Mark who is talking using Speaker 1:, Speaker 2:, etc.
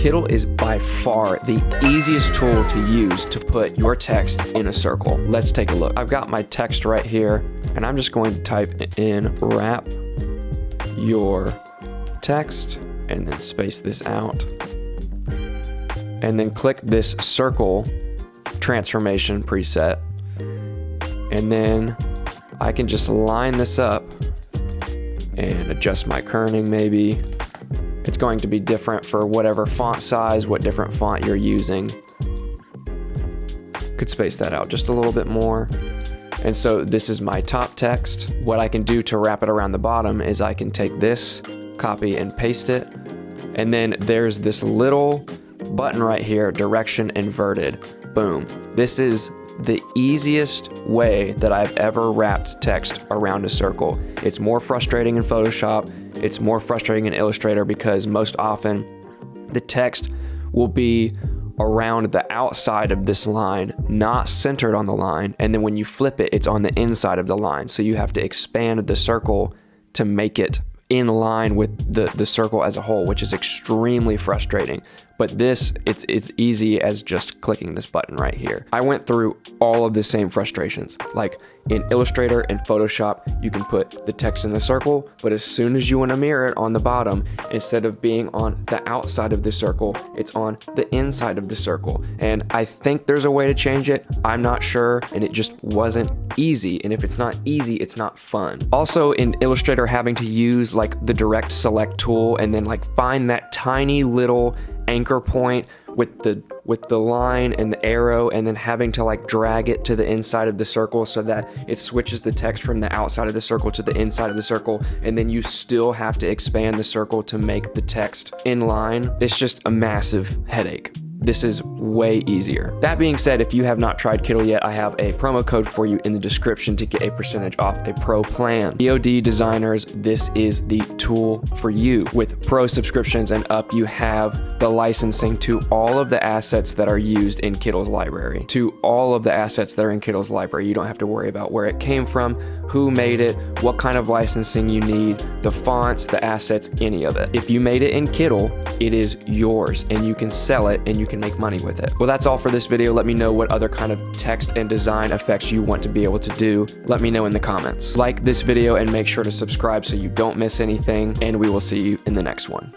Speaker 1: Kittl is by far the easiest tool to use to put your text in a circle. Let's take a look. I've got my text right here, and I'm just going to type in wrap your text and then space this out. And then click this circle transformation preset. And then I can just line this up and adjust my kerning maybe. It's going to be different for whatever font size, what different font you're using. Could space that out just a little bit more. And so this is my top text. What I can do to wrap it around the bottom is I can take this, copy and paste it. And then there's this little button right here, direction inverted. Boom. This is the easiest way that I've ever wrapped text around a circle. It's more frustrating in Photoshop. It's more frustrating in Illustrator because most often the text will be around the outside of this line, not centered on the line. And then when you flip it, it's on the inside of the line. So you have to expand the circle to make it in line with the circle as a whole, which is extremely frustrating. But this, it's easy as just clicking this button right here. I went through all of the same frustrations. Like in Illustrator and Photoshop, you can put the text in the circle, but as soon as you want to mirror it on the bottom, instead of being on the outside of the circle, it's on the inside of the circle. And I think there's a way to change it. I'm not sure, and it just wasn't easy. And if it's not easy, it's not fun. Also in Illustrator, having to use like the direct select tool and then like find that tiny little anchor point with the line and the arrow, and then having to like drag it to the inside of the circle so that it switches the text from the outside of the circle to the inside of the circle, and then you still have to expand the circle to make the text in line. It's just a massive headache. This is way easier. That being said, if you have not tried Kittl yet, I have a promo code for you in the description to get a percentage off a pro plan. VOD designers, this is the tool for you. With pro subscriptions and up, you have the licensing to all of the assets that are used in Kittl's library. To all of the assets that are in Kittl's library. You don't have to worry about where it came from, who made it, what kind of licensing you need, the fonts, the assets, any of it. If you made it in Kittl, it is yours and you can sell it and you can make money with it. Well, that's all for this video. Let me know what other kind of text and design effects you want to be able to do. Let me know in the comments. Like this video and make sure to subscribe so you don't miss anything, and we will see you in the next one.